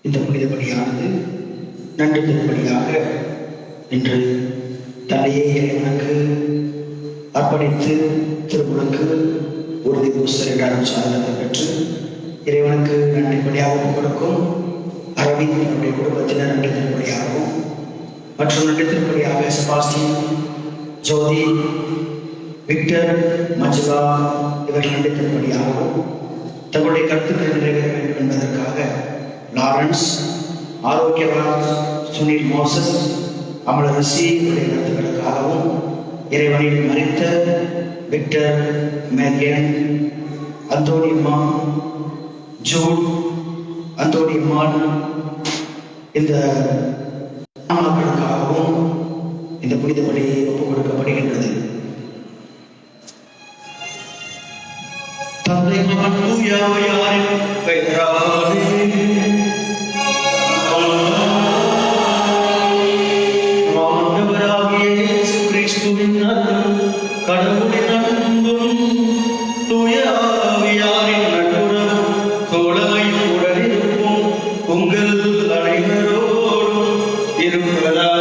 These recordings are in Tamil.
இந்த புனித பலியானது நன்றி திருப்பலியாக இன்று தன்னையே இறைவனுக்கு அர்ப்பணித்து திருமுழுக்கு உறுதி பூசல் என்ற சாதனத்தை பெற்று இறைவனுக்கு நன்றி பலியாக கொடுக்கும் அரவிந்த் என்னுடைய குடும்பத்தினர் நன்றி திருப்பலியாகவும் மற்றும் நன்றி திருப்பலியாக செபாஸ்டின், ஜோதி, விக்டர், மஞ்சுளா இவர்கள் நன்றி திருப்பலியாகவும் தங்களுடைய கருத்துக்களை நிறைவேற வேண்டும் என்பதற்காக லாரன்ஸ், ஆரோக்கியராஜ், சுனில், மோசஸ், அமலரசி இவருடைய கருத்துக்களுக்காகவும் இறைவனில் மறித்த விக்டர், மேரியன், அந்தோனியம்மா, ஜூட், அந்தோனியம்மான் இந்த மக்களுக்காகவும் இந்த புனித பலியை ஒப்புக் கொடுக்கப்படுகின்றது. தந்தை மகன் தூய ஆவியாரின் பெயராலே ஆண்டவராகிய இயேசு கிறிஸ்துவின் அருளும் கடவுளின் அன்பும் தூய ஆவியாரின் நட்புறவும் தோழமையும் உடனிருப்பும் உங்கள் அனைவரோடும் இருப்பதாக.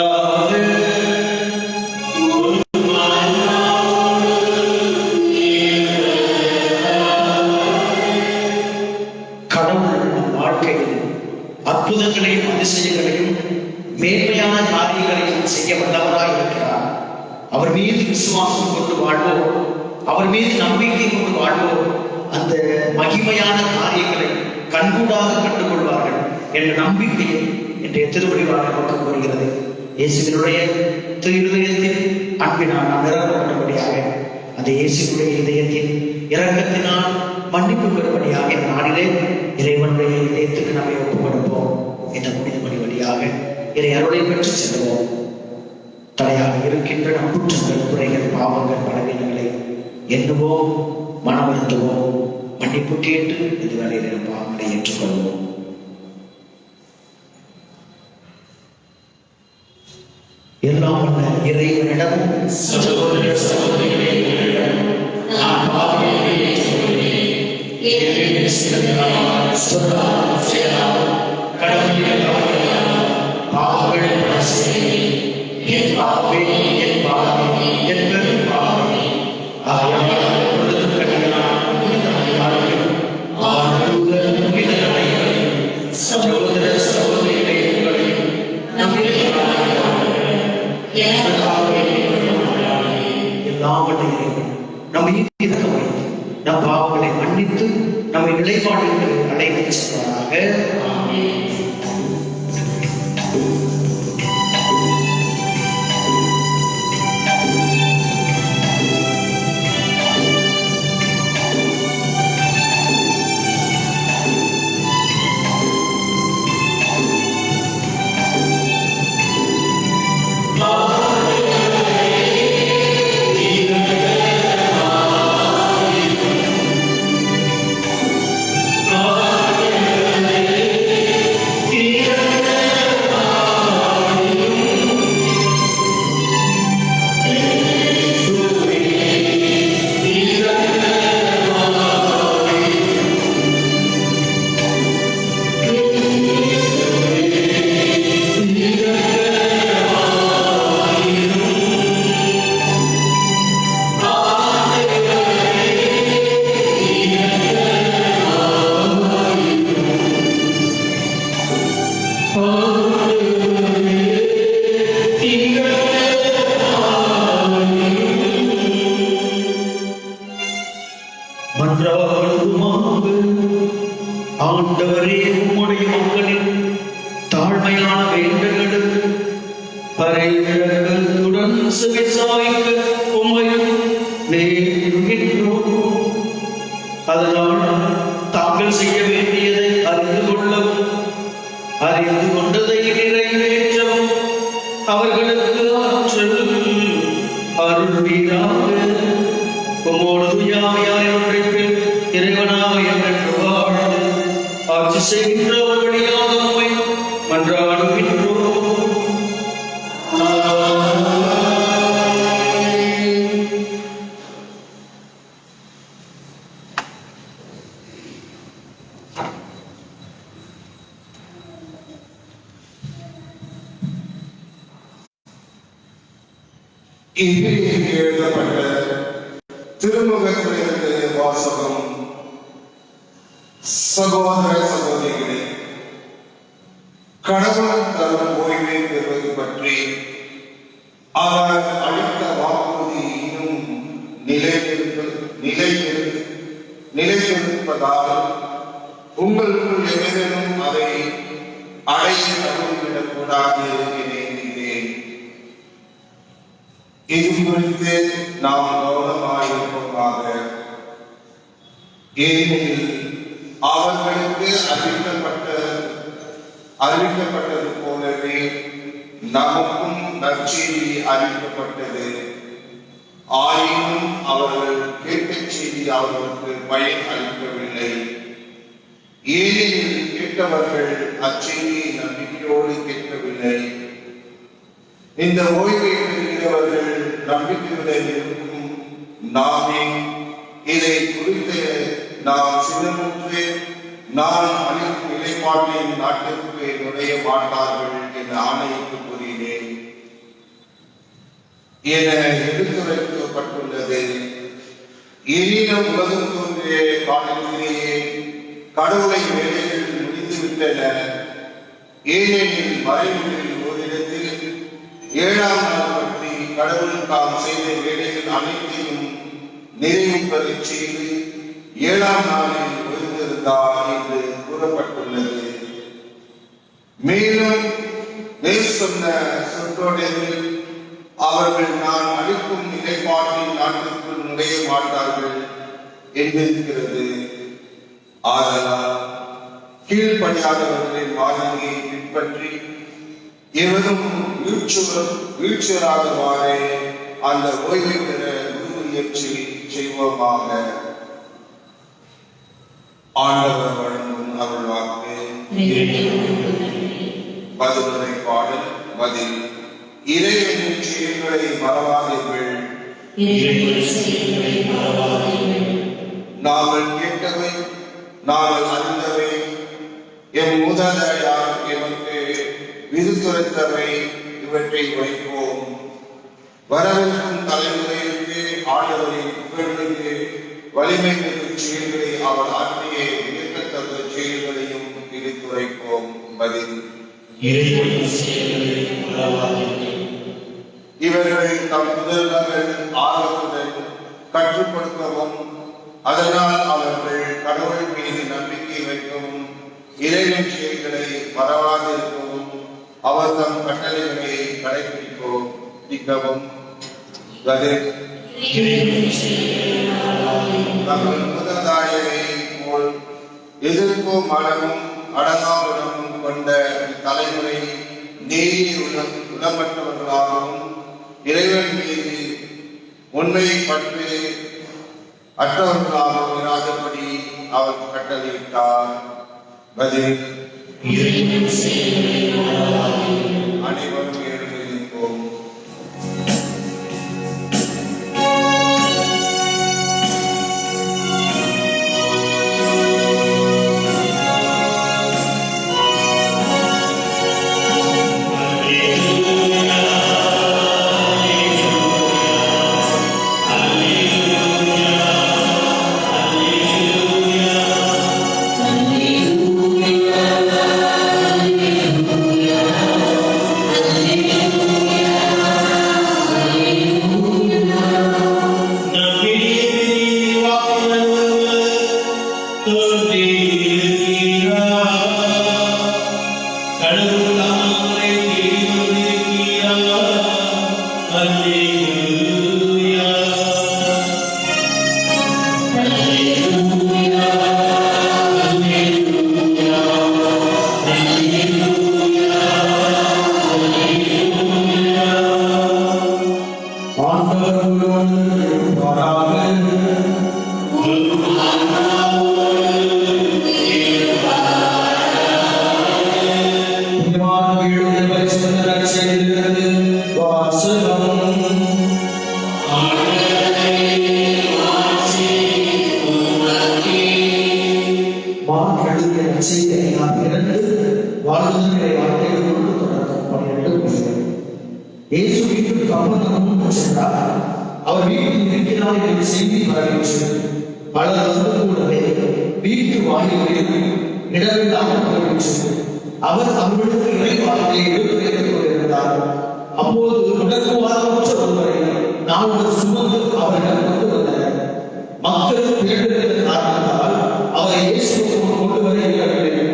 அற்புதங்களையும் அதிசயங்களையும் மேன்மையான காரியங்களையும் செய்ய வல்லவராய் இருக்கிறார். அவர் மீது விசுவாசம் கொண்டு வாழ்வோம், அவர் மீது நம்பிக்கை கொண்டு வாழ்வோம், அந்த மகிமையான காரியங்களை கண்கூடாக கண்டுகொள்வார்கள் என்ற நம்பிக்கையை இன்றைய திருவடிவாக நமக்கு வருகிறது. இயேசுவினுடைய திருதயத்தின் அன்பினால் நாம் நிரப்பப்பட்டபடியாக அந்த இயேசுடைய இதயத்தின் இரக்கத்தினால் மன்னிப்பு பெறும்படியாக இந்த நாளிலே இறைவனுடைய இதயத்துக்கு நம்மை ஒப்புக் கொடுப்போம். இந்த புனித பலி வழியாக இறை அருளை பெற்று செல்வோம். தலையாக இருக்கின்ற நம் குற்றங்கள், குறைகள், பாவங்கள், பலவீனங்களை எண்ணுவோம், மனமருந்துவோம், மன்னிப்பு கேட்டு இந்த வேலையில் நம் பாவங்களை ஏற்றுக்கொள்வோம். எல்லாம் வல்ல இறைவனிடமும் சகோதர சகோதரிகளிடம் நான் பாவியை ஏற்றுக்கொள்கிறேன். நம் பாவங்களை மன்னித்து நம்மை நிலைப்பாடுகளை அடைந்து செல்வாராக. ஆண்டவரே, உம்முடைய மக்களின் தாழ்மையான வேண்டுதலுக்கு பரிவிரக்கத்துடன் செவிசாய்க்க உம்மை நேருகின்றோம். அதனால் தாங்கள் செய்ய வேண்டியதை அறிந்து கொள்ளவும், அறிந்து கொண்டதை நிறைவேற்றவும் அவர்களுக்கு ஆற்றல் அருள்வீராக. உம்மோடு தூயாவியாரின் ஒன்றிப்பில் இறைவனாக என்று வாழ்ந்து ஆட்சி செய்கின்றவர் வழியாக உம்மை மன்றாடுகின்றோம். எழுதப்பட்ட திருமுகத்திலிருந்து வாசகம். சகோதர சகோதரிகளே, கடவுள் தரும் ஓய்வை பெறுவது பற்றி அவர் அளித்த வாக்குறுதி இன்னும் நிலைத்திருப்பதால் உங்களுக்குள் ஏதேனும் அதை அடைய தவறிவிடக் கூடாது என எண்ணுகிறேன். இது குறித்து நாம் கவனமாயிருப்போமாக. ஏனெனில் அவர்களுக்கு அறிவிக்கப்பட்டது போலவே நமக்கும் நற்செய்தி அறிவிக்கப்பட்டது. ஆயினும் அவர்கள் கேட்ட செய்தி அவர்களுக்கு பயன் அளிக்கவில்லை. ஏனெனில் கேட்டவர்கள் அச்செய்தியை நம்பிக்கையோடு கேட்கவில்லை. இந்த ஓய்வை பெறுகிறவர்கள் நம்பிக்கையுடன் இருக்கும் நாமே இதை குறித்து நாம் சிலமுற்று நான் அளிக்கும் நிலைப்பாட்டின் நாட்டிற்கு நுழைய மாட்டார்கள் என ஆணையிட்டு கூறினேன் என எடுத்துரைக்கப்பட்டுள்ளது. எனினும் உலகம் தோன்றிய காலத்திலேயே கடவுளை வேலைகள் முடிந்துவிட்டன. ஏனெனில் மறைநூலில் ஓரிடத்தில் 7ஆம் நாள் பற்றி கடவுள் தாம் செய்த வேலைகள் அனைத்தையும் நிறைவுபெற செய்து 7ஆம் நாளில் ஓய்ந்திருந்தார் என்று கூறப்பட்டுள்ளது. மேலும் சொன்ன சொற்றொடரில் அவர்கள் நான் அளிக்கும் நிலைப்பாட்டின் நாட்டிற்குள் நுழைய மாட்டார்கள் என்றிருக்கிறது. ஆதலால் கீழ்ப்படியாதவர்களின் மாதிரியை பின்பற்றி எவரும் வீழ்ச்சியராகவாறே அந்த ஓய்வை பெற முயற்சி செய்வோமாக. ஆண்டவர் வழங்கும் அருள்வாக்கு. பதிலுரை பாடல். பதில். இறைவனின் செயல்களை மறவாதீர்கள். நாங்கள் கேட்டவை நாங்கள் அறிந்தவை எம் மூதாதையார் எமக்கு விதித்துரைத்தவை இவற்றை வைப்போம். வரவிருக்கும் தலைமுறைக்கு ஆண்டவரின் புகழ்மிகு வலிமை மிகு செயல்களை அவர் ஆற்றிய வியக்கத்தக்க செயல்களையும் விதித்துரைப்போம். பதில். இவர்கள் தம் முதல்வர்கள் ஆர்வத்துடன் கற்றுக் கொடுக்கவும் அதனால் அவர்கள் கடவுள் மீது நம்பிக்கை வைக்கவும் இறைவன் செயல்களை மறவாதிருக்கவும் அவர் தம் கட்டளைகளை கடைபிடிக்கவும் தங்கள் முதலாயரை போல் எதிர்ப்பும் மனமும் அடங்காவுடனும் கொண்ட தலைமுறை நேரிய உடம்பற்றவர்களாகவும் இறைவன் மீது உண்மை பற்று அற்றவர்களாகவும் இராதபடி அவர் கட்டளையிட்டார். பதில். அனைவரும் எழுந்திருப்போம். இயேசு வீட்டுக்கு கப்பர்நகூமுக்கு சென்றார். அவர் வீட்டில் இருக்கிறார் என்று செய்தி பரவிற்று. பலர் வந்து கூடவே வீட்டு வாயிலில் இடமில்லாமல் போயிற்று. அவர் அவர்களுக்கு இறைவார்த்தையை எடுத்துரைத்துக் கொண்டிருந்தார். அப்போது முடக்குவாதமற்ற ஒருவரை நால்வர் சுமந்து அவரிடம் கொண்டு வந்தனர். மக்கள் திரண்டிருந்த காரணத்தால் அவரை இயேசுவுக்கு கொண்டு வர இயலவில்லை.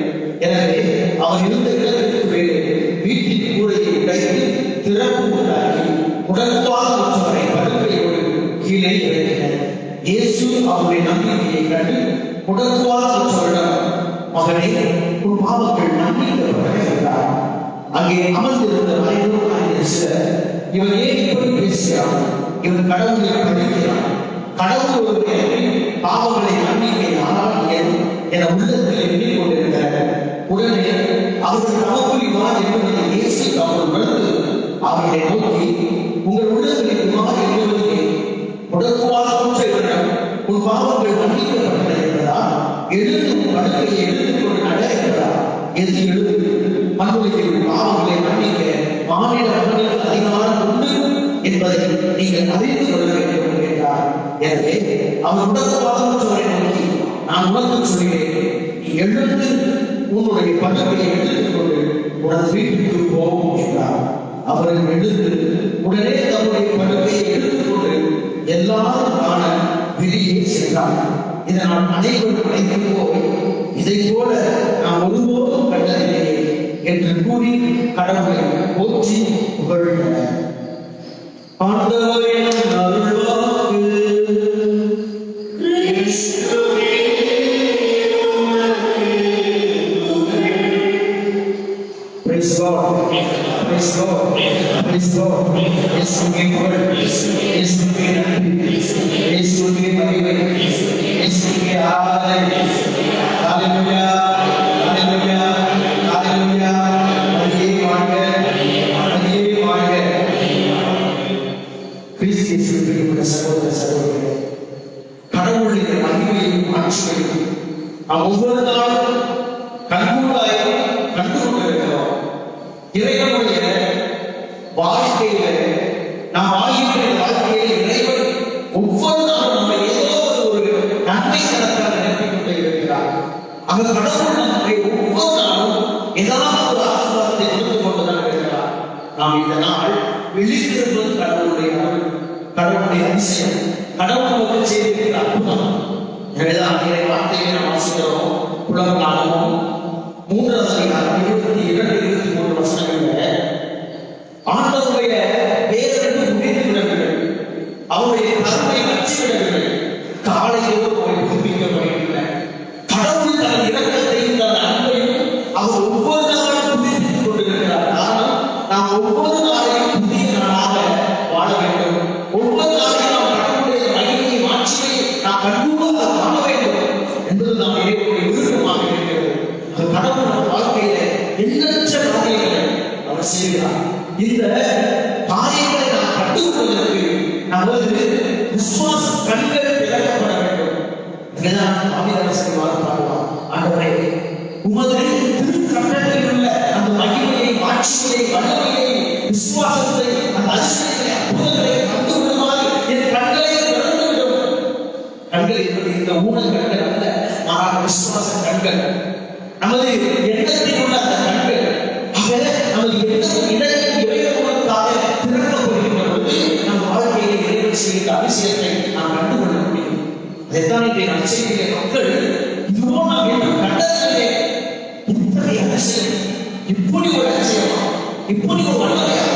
எனவே அவர் இருந்த இடத்திற்கு வேறு வீட்டின் கூரையை உடைத்து திறப்பு உண்டாக்கி முடக்குவாதமற்றவரை படுக்கையோடு கீழே இறக்கினர். இயேசு அவருடைய நம்பிக்கையை கண்டு முடக்குவாதமற்றவரிடம், மகனே, உன் பாவங்கள் மன்னிக்கப்பட்டன என்றார். அங்கே அமர்ந்திருந்த வயதோடு சிலர், இவன் ஏன் இப்படி பேசுகிறான்? இவன் கடவுளை படிக்கிறான். கடவுள் ஒருவரை பாவங்களை மன்னிக்க ஆனால் என உள்ளத்தில் எண்ணிக் கொண்டிருந்தனர். உடனே அவர்கள் நமக்குள் யார் என்பதை இயேசு அவர்கள் உணர்ந்து அவர்களை நோக்கி, உங்கள் உள்ளத்தில் யார் என்பதை முடக்குவாதமற்ற இவரிடம் உன் பாவங்கள் மன்னிக்கப்பட்டன என்பதால் எழுந்து உன் படுக்கையை எடுத்துக் கொண்டு நட என்பதால் எது எழுது மண்ணுலகில் பாவங்களை மன்னிக்க மாநில மன்னனுக்கு அதிகாரம் உண்டு என்பதை நீங்கள் அறிந்து கொள்ள வேண்டும் என்றார். எனவே அவர் முடக்குவாதமற்றவரை நோக்கி, நான் உனக்கு சொல்கிறேன், நீ எழுந்து உன்னுடைய படுக்கையை எடுத்துக் கொண்டு உனது வீட்டுக்கு போவோம் என்றார். அவர்கள் எழுந்து உடனே தன்னுடைய படுக்கையை எடுத்துக்கொண்டு எல்லாரும் காண வெளியே சென்றார். இதனால் அனைவரும் அழைத்து போய், இதை போல நாம் ஒருபோதும் கண்டதில்லை என்று கூறி கடவுளை போற்றி புகழ்ந்தனர். ஆண்டவரின் அருள்வாக்கு. Praise God. Praise God. Praise God. இயேசுவே புகழ். இயேசுவே நன்றி. இயேசுவே மகிமை. இயேசுவே ஆராதனை. ஹalleluya. ஹalleluya. ஹalleluya. மரியே வாழ்க. மரியே வாழ்க. கிறிஸ்து இயேசுவின் சகோதர சகோதரிகளே, கடவுளின் மகிமையும் ஆட்சியையும் நாம் ஒவ்வொரு நாளும் கண்கூடாய் கண்டு கொண்டிருக்கிறோம். இறைவனுடைய வாழ்க்கையில நாம் வாழ்கின்ற வாழ்க்கையில் இறைவன் ஒவ்வொரு நாளும் நம்ம ஏதோ ஒரு நன்மை தரத்தால் நினைத்துக் கொண்டே இருக்கிறார். அந்த கடவுள் நம்மை ஒவ்வொரு நாளும் ஏதாவது ஒரு ஆசீர்வாதத்தை கொடுத்துக் கொண்டுதான் இருக்கிறார். நாம் இந்த நாள் விழித்திருப்பது கடவுளுடைய அருள், கடவுளுடைய அதிசயம், கடவுள் நமக்கு செய்திருக்கிற அற்புதம். எனவேதான் இறை வார்த்தையை நாம் வாசிக்கிறோம். புலம்பலாகவும் 3வது அதிகாரம் 22-23 வசனங்கள்ல ஆண்டவருடைய பேரன்பு முடிந்து விடவில்லை, அவருடைய கருணை வச்சு விடவில்லை, காலையோடு அவரை புதுப்பிக்கப்படுகின்றன. கடவுள் தனது இரக்கத்தையும் தனது அன்பையும் அவர் ஒவ்வொரு நாளும் புதுப்பித்துக் கொண்டிருக்கிறார். காரணம், நாம் ஒவ்வொரு நாளையும் புதிய நாளாக வாழ வேண்டும். ஒவ்வொரு நாளையும் நாம் கடவுளுடைய மகிமையை மாட்சியை நாம் கண்கூடாக காண வேண்டும் என்பது நாம் இறைவனுடைய விருப்பமாக இருக்கிறது. அது கடவுள் நம் வாழ்க்கையில எண்ணற்ற காரியங்களை அவர் செய்கிறார். இந்த காரியங்களை நாம் கண்டுகொள்வதற்கு நமது விசுவாச கண்கள் திறக்கப்பட வேண்டும். இதுதான் ஆவியானவர் பாடுவார், ஆண்டவரே, உமது திருக்கட்டளையில் உள்ள அந்த மகிமையை, மாட்சியை, வல்லமையை, விசுவாசத்தை, அந்த அதிசயங்களை, அற்புதங்களை கண்டுகொள்ளுமாறு என் கண்களை திறந்துவிடும். கண்கள் என்பது இந்த ஊழல் கண்கள் அல்ல, மாறாக விசுவாச கண்கள். நமது எண்ணத்தில் உள்ள அந்த கண்கள் நமது இறைவனுக்காக திறக்கப்படுகின்ற பொழுது நம் வாழ்க்கையை இறைவன் செய்கிற அதிசயத்தை நாம் கண்டுகொள்ள முடியும். அதைத்தான் இன்றைய நற்செய்தியிலே மக்கள் இதுவோ நாம் என்று கண்டதில்லை, இப்படி அதிசயம், இப்படி ஒரு அதிசயமா, இப்படி ஒரு வல்லமையா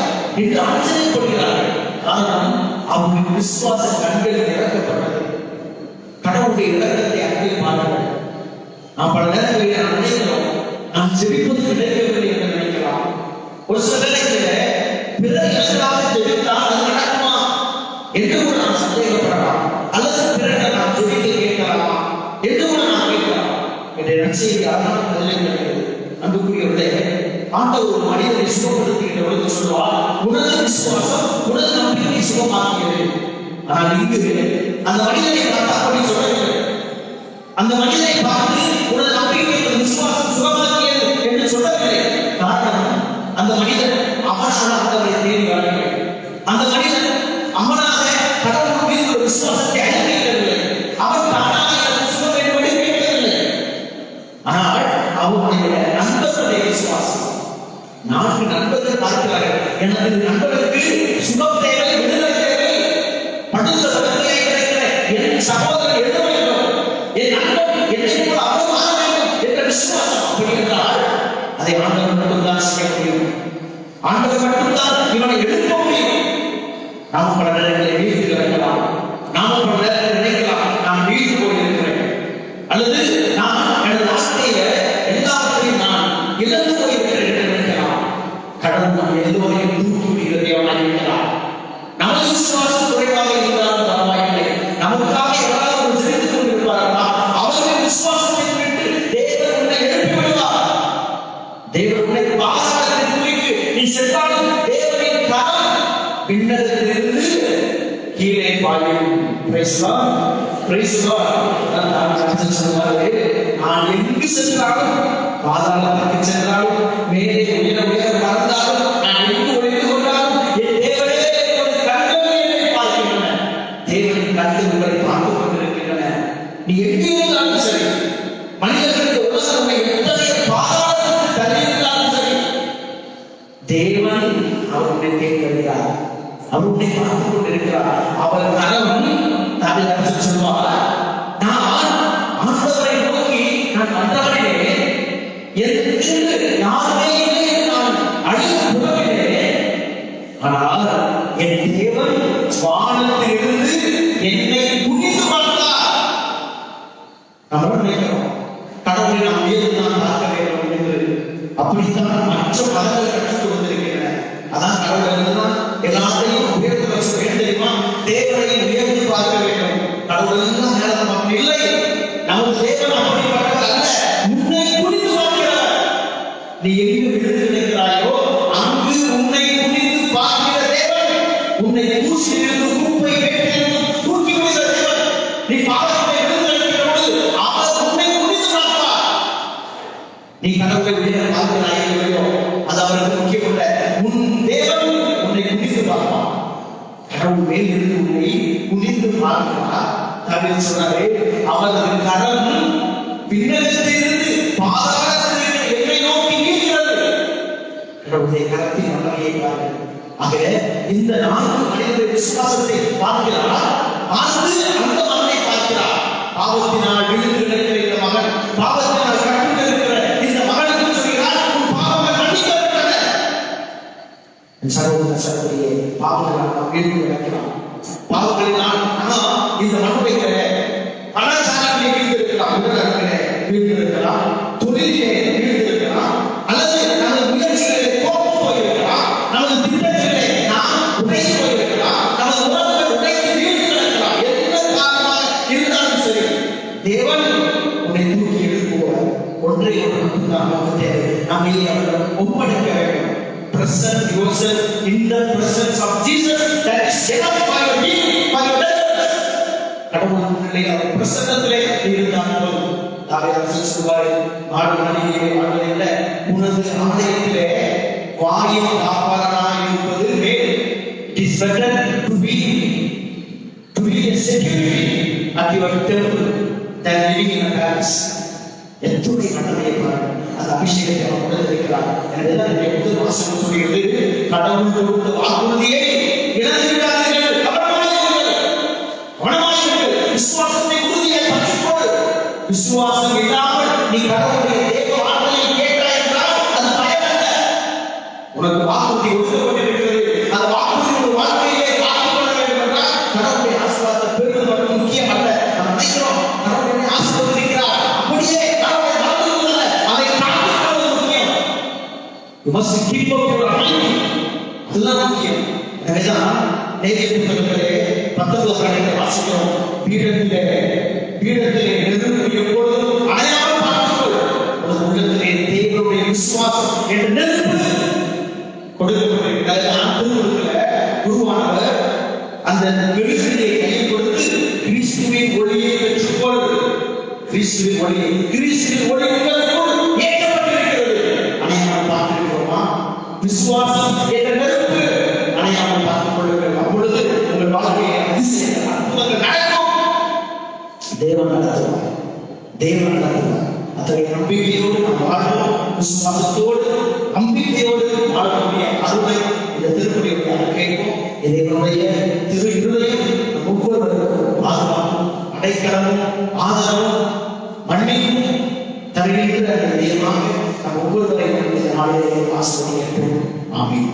என்று ஆச்சரியப்படுகிறார்கள். காரணம், அவர்கள் விசுவாச கண்கள் திறக்கப்பட்டது. கடவுளுடைய இரக்கத்தை அங்கே பாருங்கள். நாம் பல நேரங்களில் நாம் நினைக்கிறோம், நாம் ஜெபிப்பது கிடைக்கவில்லை என்று நினைக்கலாம். ஒரு சில நேரங்களில் பிறர் எதற்காக ஜெபித்தால் அது நடக்குமா என்று கூட நாம் சந்தேகப்படலாம். அல்லது பிறர் நாம் ஜெபிக்க கேட்கலாமா என்று கூட நாம் கேட்கலாம். என்ற நற்செய்தி அதனால் பதிலைகிறது. அன்புக்குரியவர்களே, ஆண்டவர் ஒரு மனிதனை சுகப்படுத்துகின்ற பொழுது சொல்வார், உனது விசுவாசம் உனது நம்பிக்கை சுகமாக்கியது. ஆனால் இங்கு அந்த மனிதனை பார்த்து அப்படி சொல்லவில்லை. அந்த மனிதனை பார்த்து உனது நம்பிக்கை விசுவாசம் சுகமாக்கியது என்று சொல்லவில்லை. காரணம், அந்த மனிதன் அவனால் ஆண்டவரை தேடி வரவில்லை. ஆனால் அவருடைய நண்பர்களுடைய விசுவாசம். 4 நண்பர்கள் பார்க்கிறார்கள். எனது நண்பர்களுக்கு சுகம் தேவை, விடுதலை தேவை, படுத்த படுக்கையை கிடைக்கிற என் சகோதரர் எழுத வேண்டும், என் நண்பன் என்னை போல அவரும் ஆக வேண்டும் என்ற விசுவாசம். அப்படி என்றால் அதை ஆண்டவர் மட்டும்தான் செய்ய முடியும். ஆண்டவர் மட்டும்தான் இவனை எழுப்ப முடியும். நாம் பல நேரங்களை வீழ்ந்து கிடக்கலாம். நாம் பல நேரத்தில் நினைக்கலாம், நான் வீழ்ந்து போயிருக்கிறேன், அல்லது நான் எனது வாழ்க்கையில எல்லாவற்றையும் நான் இழந்து போயிருக்கிறேன் என்று நினைக்கலாம். கடவுள் நாம் எல்லோரையும் தூக்கி விடுகிறதையாக இருக்கிறார். நமது விசுவாசம் குறைவாக இருந்தாலும் பரவாயில்லை. நமக்காக எவரால் ஒரு ஜெயித்துக் கொண்டிருப்பார்களா, அவர்களின் விசுவாசத்தை விட்டு தேவன் உன்னை எழுப்பி விடுவார். தேவன் உன்னை பாதாளத்தின் குழிக்கு நீ சென்றாலும் தேவனின் கரம் விண்ணகத்திலிருந்து கீழே பாயும். Praise lord, praise lord. நான் சொன்னாரே, நான் எங்கு சென்றாலும், பாதாளத்திற்கு சென்றாலும், மேலே உயர உயர பறந்தாலும், நான் எங்கு ஒளிந்து கொண்டாலும் என் தேவனே உனது கண்கள் என்னை பார்க்கின்றன. தேவனின் கண்கள் உங்களை பார்த்துக் கொண்டிருக்கின்றன. நீ எங்கே இருந்தாலும் சரி, மனிதர்களுக்கு உலகம் உன்னை எத்தனை பாதாளத்திற்கு தள்ளியிருந்தாலும் சரி, தேவன் அவர் உன்னை தேர்ந்தெடுக்கிறார். அவர் உன்னை பார்த்துக் கொண்டிருக்கிறார். அவர் கரம் தமிழ் சொல்வார், நான் ஆண்டவரை நோக்கி நான் வந்தவனே, எனக்கு யாருமே இல்லை என்று நான் அழிந்து புறவினேன். ஆனால் என் தேவன் வானத்திலிருந்து என்னை புனிந்து பார்த்தார். நம்ம நினைக்கிறோம் கடவுளை நாம் ஏதுதான் பார்க்க வேண்டும் என்று. அப்படித்தான் மற்ற மதங்கள் கற்றுக் கொண்டிருக்கின்றன. அதான் கடவுள் என்றுதான் எல்லாத்தையும் உயர்ந்து வச்ச வேண்டும் தெரியுமா? தேவனை உயர்ந்து பார்க்க வேண்டும். கடவுள் எல்லாம் நேரம் அப்படி இல்லை. நமது தேவன் அப்படிப்பட்டது அல்ல, உன்னை புரிந்து பார்க்கிறார். நீ எங்கு விழுந்து நிற்கிறாயோ அங்கு உன்னை புரிந்து பார்க்கிற தேவன். உன்னை தூசிலிருந்து குப்பை வேட்டிலிருந்து தூக்கி விடுகிற தேவன். நீ பாவத்தை விழுந்து நிற்கிற பொழுது அவர் உன்னை புரிந்து பார்ப்பார். நீ கடவுளை உயர பார்க்கிறாய் இல்லையோ, அது அவருக்கு முக்கியமல்ல. உன் தேவன் உன்னை புரிந்து பார்ப்பார். கடவுள் மேலிருந்து உன்னை புரிந்து பார்க்கிறார். தாவீது சொன்னாரே, அவரது கரம் விண்ணகத்திலிருந்து பாதாளத்திலிருந்து என்னை நோக்கி நீள்கிறது. கடவுளுடைய கரத்தின் வல்லமையை பாருங்கள். ஆக இந்த 4 மனிதர்கள் விசுவாசத்தை பார்க்கிறார். பார்த்து அந்த மகனை பார்க்கிறார். பாவத்தினால் விழுந்து கிடக்கிற இந்த மகன், பாவத்தினால் கட்டுண்டு இருக்கிற இந்த மகனுக்கு சொல்கிறார், உன் பாவங்கள் மன்னிக்கப்பட்டன. என் சகோதர சகோதரியே, பாவங்களால் நாம் வீழ்ந்து கிடக்கலாம். பாவங்களினால் இந்த மனுடைய கலாச்சாரங்களை வீழ்ந்திருக்கலாம், உடல்நலத்திலே வீழ்ந்திருக்கலாம், தொழிலே வீழ்ந்திருக்கலாம், அல்லது நமது முயற்சிகளிலே தோற்று போயிருக்கலாம், நமது திட்டத்திலே நாம் உடைந்து போயிருக்கலாம், நமது உறவுகள் உடைந்து வீழ்ந்து கிடக்கலாம். எந்த காரணமாக இருந்தாலும் சரி, தேவன் உன்னை தூக்கி எழுப்புவார். ஒன்றை ஒன்று மட்டும்தான் நமக்கு தேவை. நாம் அவரிடம் ஒப்படைக்க வேண்டும். Present yourself in the presence of Jesus. That is enough for your healing, for your deliverance. கடவுளுடைய அவர் பிரசன்னத்திலே இருந்தால் போதும். தாவீது சொல்வார், ஆடு மணியிலே வாழ்வதில்லை, உனது ஆலயத்திலே வாயின் காப்பாளனாய் இருப்பது மேல். It is better to be a security at your temple than living in a palace. எத்துடைய கடமையை பாருங்கள். அந்த அபிஷேகத்தை அவர் கொடுத்திருக்கிறார். எனவேதான் முதல் வாசகம் சொல்கிறது, கடவுள் கொடுத்த வாக்குறுதியை இழந்து விடாதீர்கள், கவனமாயிருங்கள், விசுவாசத்தை உறுதியை பற்றிக்கொள். விசுவாசம் இல்லாமல் நீ கடவுளுடைய தேவ வார்த்தையை கேட்டாய் என்றால் அது பயனல்ல. உனக்கு வாக்குறுதி ஒதுக்கப்பட்டிருக்கிறது. அந்த வாக்குறுதி ஒரு வாழ்க்கையிலே காத்துக் கொள்ள வேண்டும் என்றால் கடவுளுடைய ஆசீர்வாதத்தை பெறுவது மட்டும் முக்கியம் அல்ல. நாம் நினைக்கிறோம் கடவுளுடைய ஆசீர்வதிக்கிறார், அப்படியே கடவுளை மறந்துவிடுவதல்ல, அதை காத்துக் கொள்வது முக்கியம். You must keep up your mind. அதுதான் முக்கியம். எனவேதான் நேரிய புத்தகத்திலே 19 அதிகாரத்தை வாசிக்கிறோம். பீடத்திலே நெருப்பு எப்பொழுதும் அணையாமல் பார்த்துக்கொள். உனது உள்ளத்திலே தேவனுடைய விசுவாசம் என்ற நெருப்பு கொடுக்கப்பட்டிருக்கிறது. திருமுகத்திலே குருவானவர் அந்த மெழுகிலே கையை கொடுத்து கிறிஸ்துவின் ஒளியை பெற்றுக்கொள். கிறிஸ்துவின் ஒளி உங்களுக்குள் ஏற்றப்பட்டிருக்கிறது. அணையாமல் பார்த்திருக்கிறோமா? விசுவாசம் என்ற நெருப்பு அணையாமல் பார்த்துக் கொள்ளுங்கள். அப்பொழுது உங்கள் வாழ்க்கையை அதிசய அற்புதங்கள் நடக்கும். தேவன் நடத்துவார். அத்தகைய நம்பிக்கையோடு நாம் வாழ்வோம். விசுவாசத்தோடு நம்பிக்கையோடு வாழக்கூடிய அருளை இந்த திருப்பலியை கேட்போம். இதனுடைய திரு இருளையும் ஒவ்வொருவருக்கும் பாதுகாப்பும் அடைக்கலமும் ஆதரவும் மன்னிப்பும் தருகின்ற தெய்வமாக நம் ஒவ்வொருவரையும் இந்த நாளிலே ஆசீர்வதிப்போம். ஆமென்.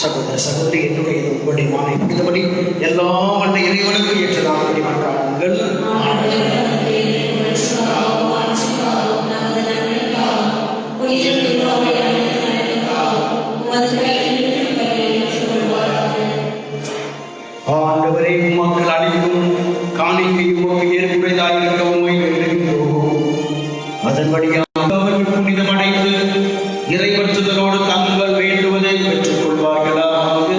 சகோதர சகோதரி, என்னுடைய உங்களுடைய மாலை புரிந்தபடி எல்லா வல்ல இறைவனுக்கு ஏற்றதாக மன்றாடுங்கள். ஆண்டவரே, மக்கள் அனைத்தும் காணிக்கை உமக்கு ஏற்புடையதாக இருக்கவும் வேண்டுகின்றோம். அதன் வழியாக அவர்கள் புனிதமடைந்து இறைவற்றுதலோடு தங்கள் வேண்டுவதை பெற்றுக் கொள்வார்களாக.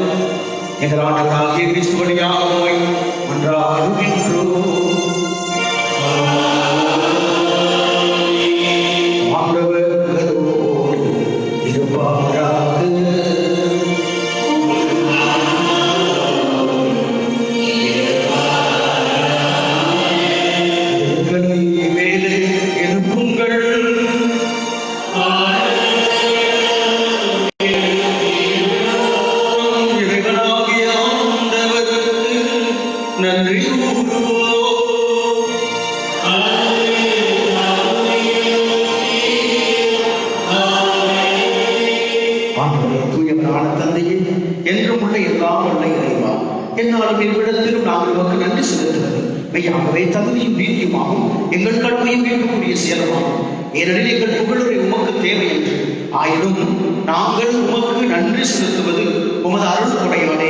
எங்கள் ஆண்டவராகிய கிறிஸ்து வழியாக உம்மை மன்றாடுகின்றோம். ஆண்டவர் உங்களோடு இருப்பாராக. மேலே எழுப்புங்கள். இறைவனாகிய ஆண்டவருக்கு நன்றி கூறுவோம். ஆண்டவரே, தூயவரான தந்தையே, என்றும் உள்ள எல்லாம் உள்ள இறைவா, என்னாலும் இவ்விடத்திலும் நாங்கள் உமக்கு நன்றி செலுத்துவது மெய்யாகவே தகுதியும் நீதியுமாகும், எங்கள் கடமையும் கேட்கக்கூடிய செயலமாகும். ஏனெனில் எங்கள் புகழுரை உமக்கு தேவை என்று ஆயினும் நாங்கள் உமக்கு நன்றி செலுத்துவது உமது அருள் கொடையானே.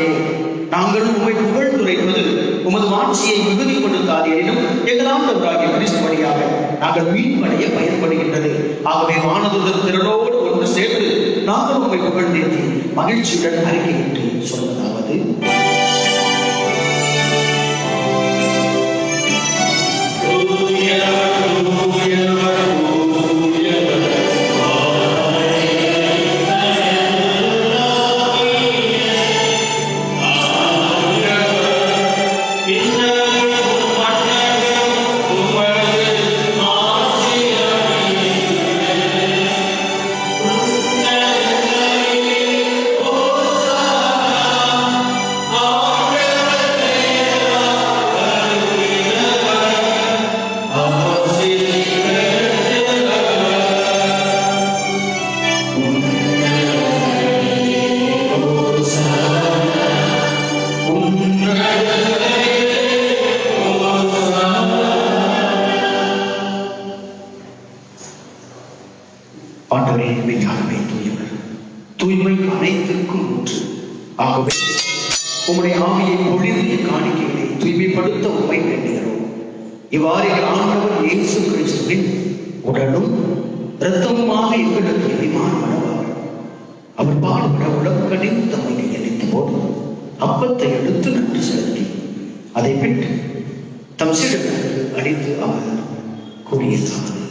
நாங்கள் உம்மை புகழ்ந்துரைப்பது உமது மாட்சியை மிகுதிப்படுத்தாது. எனினும் எங்கள் ஆண்டவராகிய கிறிஸ்து வழியாக நாங்கள் மீன்மடைய பயன்படுகின்றது. ஆகவே வானதூதர் திரளோடு ஒன்று சேர்ந்து நாங்கள் உம்மை புகழ்ந்தேற்றி மகிழ்ச்சியுடன் அறிக்கையிட்டு சொல்வதாவது: ஆண்டவரே, மெய்யாகவே தூயவர், தூய்மை அனைத்திற்கும் ஊற்று. ஆகவே உம்முடைய ஆவியை பொழிந்து காணிக்கைகளை தூய்மைப்படுத்த உண்மை வேண்டுகிறோம். இவ்வாறு ஆண்டவர் இயேசு கிறிஸ்துவின் உடலும் இரத்தமுமாக எங்களுக்கு எதிமானவராக அவர் பாடுபட உலகங்களில் தம்மை கையளித்த போது அப்பத்தை எடுத்து நன்றி செலுத்தி அதை பெற்று தம் சீடர்களுக்கு அளித்து அவர் கூறியதாவது: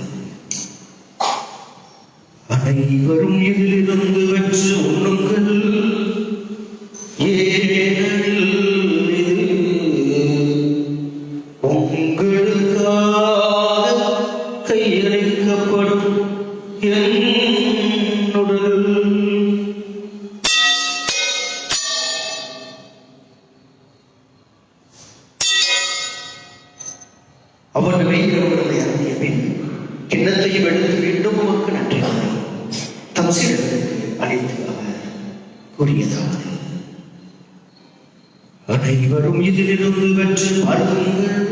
அனைவரும் இதிலிருந்து வென்று உண்ணுங்கள், ஏனெனில் இது உங்களுக்காக கையளிக்கப்படும் என் உடல். அவர் நிறைவேறுவதை அருந்திய பின் கிண்ணத்தையும் எடுத்து மீண்டும் உமக்கு நன்றி கூறி தம் சீடர்களுக்கு அளித்து அவர் கூறியதாவது: அனைவரும் இதிலிருந்து வென்று அருந்துங்கள்,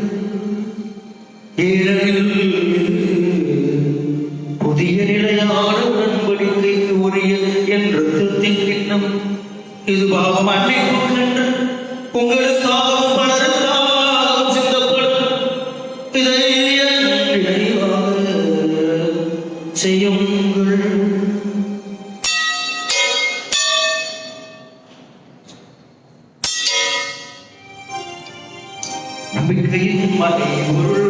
ஏனெனில் புதிய நிலையான உடன்படிக்கைக்கு உரிய என் இரத்தத்தின் கிண்ணம். இது பாவம் மன்னிப்பு என்று உங்களுக்காகவும் பலருக்காகவும் சிந்தப்படும். இதை என் நினைவாக செய்யுங்கள். நம்பிக்கையின் மறைபொருள்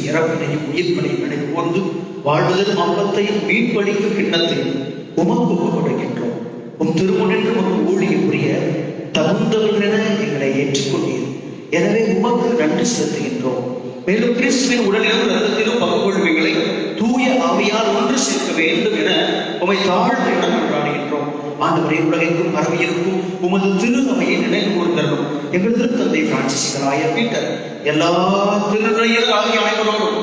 இறப்பினையும் உயிர்ப்பனையும் நினைவு கூர்ந்து வாழ்வதன் அப்பத்தையும் மீன்பளிக்கும் கிண்ணத்தையும் உமக்கு ஒப்புக்கொடுக்கின்றோம். உம் திருமுனின்று உமக்கு ஊழியம் புரிய தகுந்தவர்கள் என எங்களை ஏற்றுக்கொண்டீர். எனவே உமக்கு நன்றி செலுத்துகின்றோம். மேலும் கிறிஸ்துவின் உடலிலும் இரத்தத்திலும் பகுகொள்வைகளை தூய ஆவியால் ஒன்று சேர்க்க வேண்டும் என உமை தாழ்வு என கொண்டாடுகின்றோம். ஆண்டவரே, உலகெங்கும் பரவியிருக்கும் உமது திரு அவையை நினைவு கூர்ந்தரும் எங்கள் திருத்தந்தை பிரான்சிஸ் பீட்டர் எல்லா திருநறையில் ஆகிய அனைவரோடும்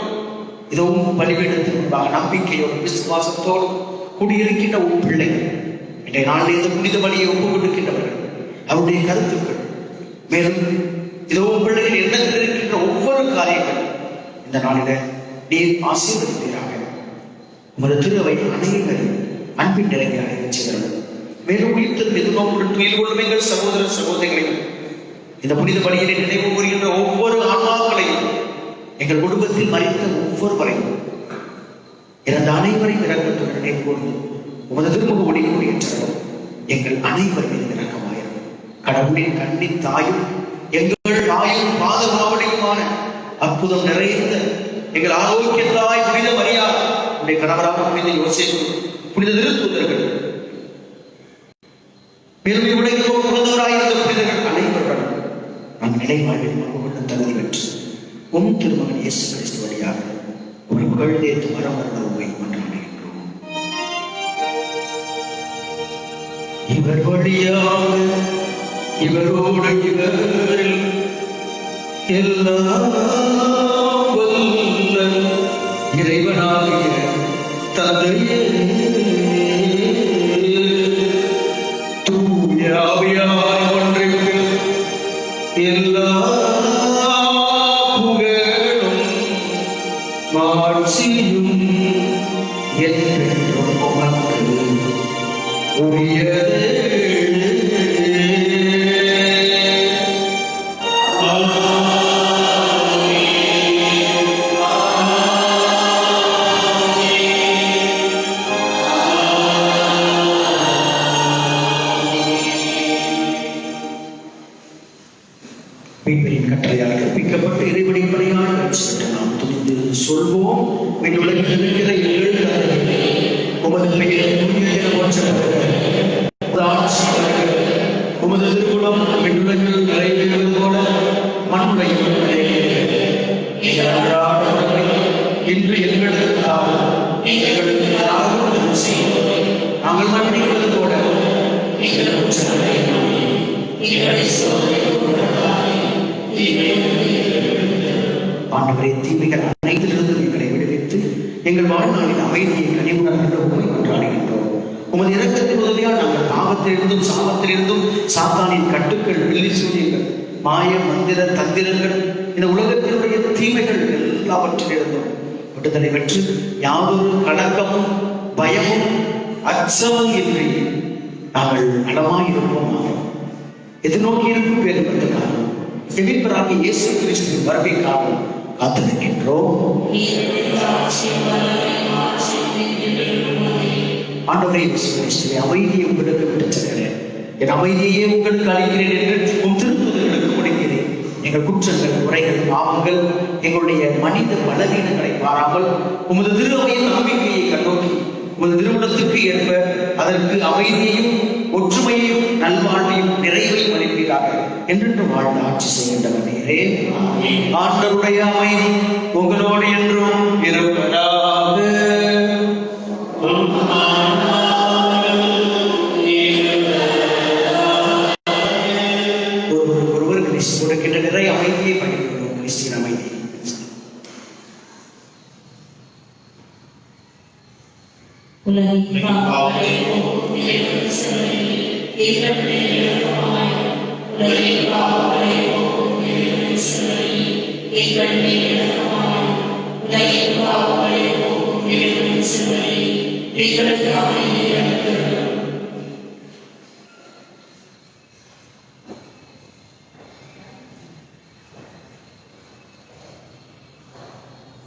இதுவும் பலிபீடத்தின் முன்பாக நம்பிக்கையோடும் விசுவாசத்தோடும் கூடியிருக்கின்ற உன் பிள்ளைகள் இன்றைய நாளில் இந்த புனித பலியை ஒப்புக் கொடுக்கின்றவர்கள் அவருடைய கருத்துக்கள், மேலும் இதுவும் பிள்ளைகள் எண்ணத்தில் இருக்கின்ற ஒவ்வொரு காரியங்கள் இந்த நாளில நீர் ஆசீர்வதிப்பீராக. உமது திருவை அனைவரையும் அன்பின் நிறைய செய்கிறது. மேலும் உயிர்த்தல் எதிர்நோக்குடன் துயில் கொள்ளும் எங்கள் சகோதர சகோதரிகளையும் இந்த புனித பலியினை நினைவு கூறுகின்ற ஒவ்வொரு ஆன்மாக்களையும், எங்கள் குடும்பத்தில் மறைந்த ஒவ்வொருவரையும், இறந்த அனைவரையும் இரக்கத்துடன் நினைவு கூர்ந்து உமது திருமுக ஒளி கூறுகின்றனர். எங்கள் அனைவரையும் இரக்கமாயிரும். கடவுளின் கண்ணின் தாயும் எங்கள் தாயும் பாதுகாவலையுமான அற்புதம் நிறைந்த எங்கள் ஆரோக்கிய தாய் புனித மரியா, உடைய கணவராக புனித யோசேப்பு, புனித திருத்தூதர்கள், மேலும் இவ்வுலகிலும் பிறந்தவராயிருந்த புனிதர்கள் அனைவருடன் நம் நிலைவாழ்வில் மறுபடியும் தகுதி பெற்று உன் திருமகன் இயேசு கிறிஸ்து வழியாக ஒரு புகழ்ந்தேற்று மரம் வந்த உண்மை கொண்டாடுகின்றோம். இவர் வழியாக இவரோடு இவரில் எல்லாம் வல்ல இறைவனாகிய தந்தையே, தூய ஆவியார் ஒன்றிற்கு எல்லா புகழும் மாட்சியும் என்றென்றும் உமக்கு உரியதே. மீன்களின் கட்டளையால் கற்பிக்கப்பட்டு இறைவனை பணியாளர் நாம் துணிந்து சொல்வோம். உலகில் இருக்கிற எங்கள் தந்தையே, உமது பெயர் புனித உமது திருக்குளம் விண்ணுலகில் நிறைவேறுவது போல மண்ணுலகில் இன்று எங்களுக்கு தாவும், எங்களுக்கு நாங்கள் மன்னிப்பது போல எங்களுக்கு ஆண்டவரே, தீமைகள் அனைத்திலிருந்தும் எங்களை விடுவித்து எங்கள் வாழ்நாளின் அமைதியை கனிவுடன் உண்மை கொண்டாடுகின்றோம். உமது இரக்கத்தின் உதவியால் நாங்கள் பாவத்திலிருந்தும் சாபத்திலிருந்தும் சாத்தானின் கட்டுக்கள், வெள்ளி சூரியங்கள், மாய மந்திர தந்திரங்கள், இந்த உலகத்தினுடைய தீமைகள் எல்லாவற்றிலிருந்தும் விடுதலை பெற்று யாதொரு கலக்கமும் பயமும் அச்சமும் இன்றி நாங்கள் நலமாயிருப்போம். எதிர்நோக்கி இருக்கும் வேறுபட்டதாக எதிர்ப்பராக இயேசு கிறிஸ்துவின் வருகைக்காக காத்திருக்கின்றோம். ஆண்டவரே, இயேசு கிறிஸ்துவே, அமைதியை உங்களுக்கு விட்டுச் செல்கிறேன், என் அமைதியையே உங்களுக்கு அளிக்கிறேன் என்று உம் திருத்துதலுக்கு முடிக்கிறேன். எங்கள் குற்றங்கள், குறைகள், பாவங்கள், எங்களுடைய மனித பலவீனங்களை பாராமல் உமது திருவையின் நம்பிக்கையை கண்ணோக்கி உமது திருமணத்துக்கு ஏற்ப அதற்கு அமைதியையும் ஒற்றுமையையும் நல்வாழ்வையும் நிறைவையும் அளிப்பீராக என்று வாழ்ந்து ஆட்சி செய்கின்றவரே. ஆண்டவருடைய அமைதி உங்களோடு என்றும் இருப்பதாக. ஒருவர் கிறிஸ்து கொடுக்கின்ற நிறைய அமைதியை பகிர்ந்துள்ளோம். கிறிஸ்துவின் அமைதி.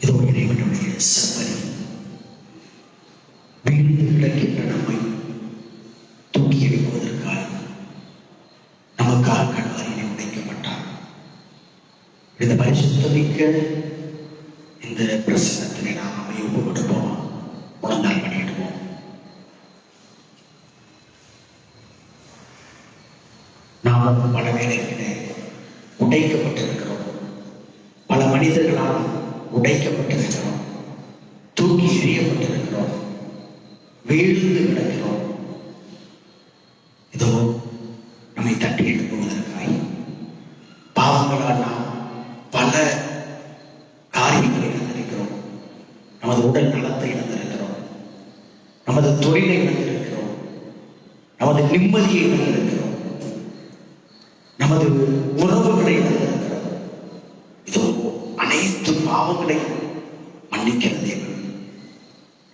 இதோ இறைவனுடைய சபரி வீழ்ந்து கிடக்கின்ற நம்மை தூக்கி எடுப்பதற்காக நமக்காக கல்வாரியிலே உடைக்கப்பட்டார். இந்த பரிசுத்தமிக்க இந்த பிரசனத்திலே நாம் நம்மை ஒப்பு கொடுப்போம், உணர்ந்தால் பண்ணிடுவோம். நாம் பல வேளைகளிலே உடைக்கப்பட்டிருக்கிறோம், பல மனிதர்களால் உடைக்கப்பட்டிருக்கிறோம், தூக்கி எறியப்பட்டிருக்கிறோம், வீழ்ந்து கிடக்கிறோம். இதோ நம்மை தட்டி எழுப்புவதற்காய் பாவங்களால் நாம் பல காரியங்களை இழந்திருக்கிறோம். நமது உடல் நலத்தை இழந்திருக்கிறோம், நமது தொழிலை இழந்திருக்கிறோம், நமது நிம்மதியை இழந்திருக்கிறோம், நமது உறவுகளை இழந்திருக்கிறோம். இதோ அனைத்து பாவங்களையும் மன்னிக்கிற தேவன்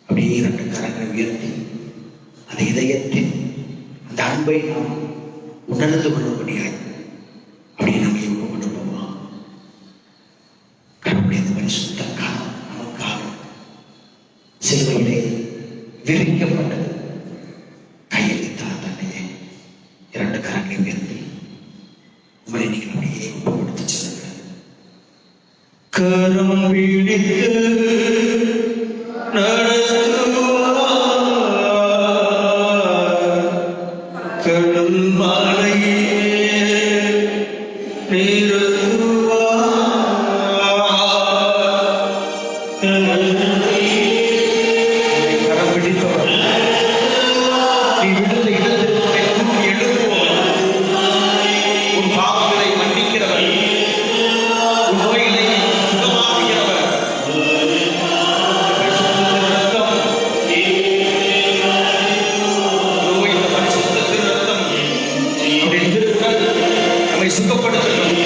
அப்படியே இரண்டு கரங்களை உயர்த்தி அந்த இதயத்தின் அந்த அன்பை நாம் உணர்ந்து கொள்ளக்கூடியாய் அப்படியே நம்ம ஒப்பு கொண்டு போகலாம். கடவுளுடைய பரிசுத்த காலம் நமக்காக சிலுவையிலே விரிக்கப்பட்டது. கையெழுத்தார் தன்னையே இரண்டு கரங்களை உயர்த்தி உங்களை நீங்கள் அப்படியே ஒப்பு கொடுத்து செல்லுங்க. கரம் பிடித்து கடல் மலையே கரம் பிடித்தவர் நீ விழுந்த இடத்திற்கு தூக்கி எழுப்புவார். உன் பாவங்களை மன்னிக்கிறவர், உன் நோய்களை சுகமாக்குகிறவர். நம்மை சுகப்படுத்தணும்.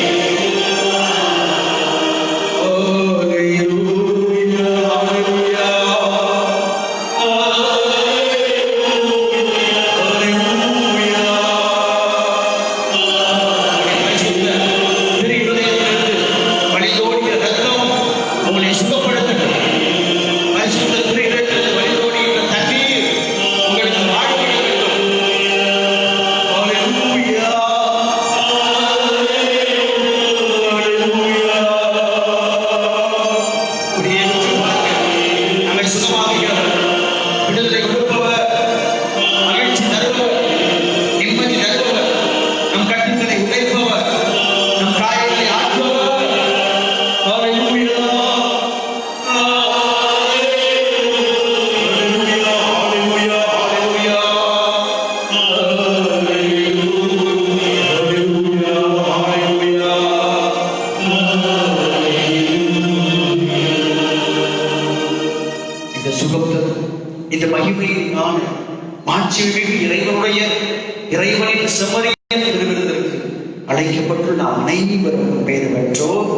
சுகத்தம், இந்த மகிமையான மாட்சிமிகு இறைவனின் செம்மறிய திருவிருந்திற்கு அழைக்கப்பட்டு நாம் அனைவரும் பேர் பெற்றோர்.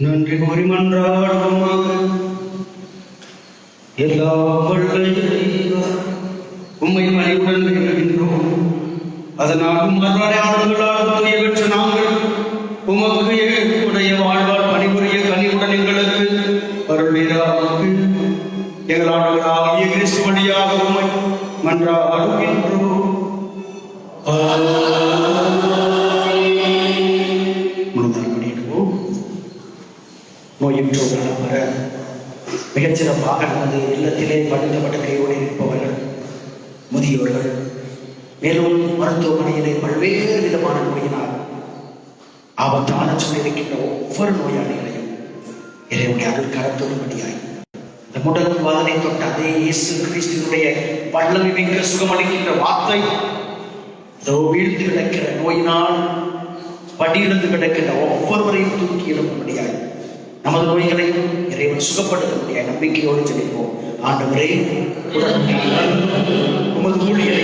நன்றி கூறி மன்றாடுவோமாக. எல்லா வல்ல இறைவா, உம்மை பணிவுடன் வேண்டுகின்றோம். அதனால் மரணாளர்களால் தூய பெற்ற நாங்கள் உமக்கு உடைய வாழ்வால் பணிபுரிய கனிவுடன் எங்களுக்கு அருள்வீராக. எங்கள் ஆண்டவராகிய கிறிஸ்து வழியாக உம்மை மன்றாடுகின்றோம். நோயுற்றோர் நலம் பெற மிகச்சிறப்பாக நமது இல்லத்திலே படுத்த படுக்கையோடு இருப்பவர்கள், முதியோர்கள், மேலும் மருத்துவமனையிலே பல்வேறு விதமான நோயினால் ஆபத்தான சூழ்நிலைக்கின்ற ஒவ்வொரு நோயாளிகளையும் இறைவனுடைய அருள் கரத்தோடுபடியாய் இந்த முதல் வாதனை தொட்ட அதே இயேசு கிறிஸ்துவினுடைய வல்லமை மிக்க சுகமளிக்கின்ற வார்த்தை இதோ வீழ்ந்து கிடக்கிற நோயினால் படியிழந்து கிடக்கின்ற ஒவ்வொருவரையும் தூக்கி எழுப்பும்படியாய் நமது நோய்களையும் இறைவன் சுகப்படுத்தக்கூடிய நம்பிக்கையோடு ஜெபிப்போம். ஆண்டவரே, உமது ஊழியரை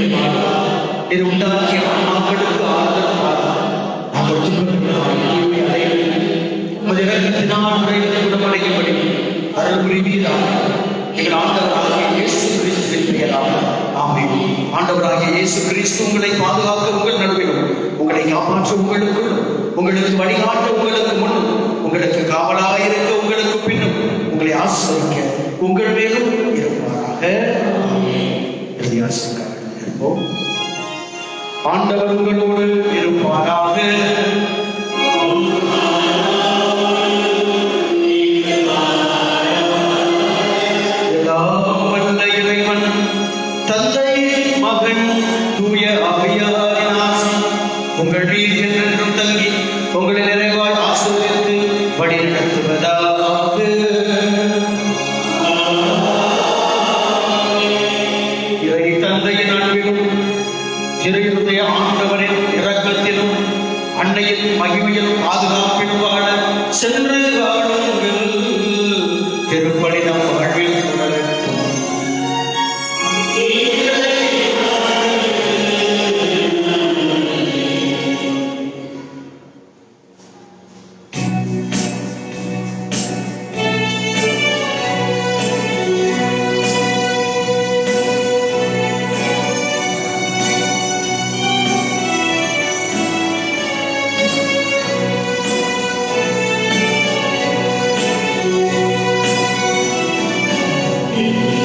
இது உண்டாக்கிய மக்களுக்கு ஆதரவாக நாங்கள் உமது இரக்கத்தினால் குணமடையும்படி அருள் புரிவீராக. எங்கள் ஆண்டவராகிய இயேசு கிறிஸ்துவின் பெயராக ஆமென். ஆண்டவராகிய இயேசு கிறிஸ்து உங்களை பாதுகாக்க உங்கள் நடுவிலும், உங்களை காப்பாற்ற உங்களுக்குள், உங்களுக்கு வழிகாட்ட உங்களுக்கு முன்னும், உங்களுக்கு காவலாயிருக்க உங்களுக்கு பின்னும், உங்களை ஆசீர்வதிக்க உங்கள் மேலும் இருப்பாராக. இருப்போம். ஆண்டவர் உங்களோடு இருப்பாராக. எல்லாம் வல்ல இறைவன் தந்தை, மகன், தூய ஆவியாரின் ஆசி உங்கள் மீது என்றென்றும் தங்கி உங்களை நிறைவாய் ஆசீர்வதித்து வழி நடத்துவதாக. இறை தந்தையின் அன்பிலும் திருடைய ஆண்டவரின் இரக்கத்திலும் அன்னையின் மகிமையில் பாதுகாப்பில் வாழ சென்று வாழுங்கள். திருப்பலி நம் வாழ்வில் தொடரட்டும். Amen.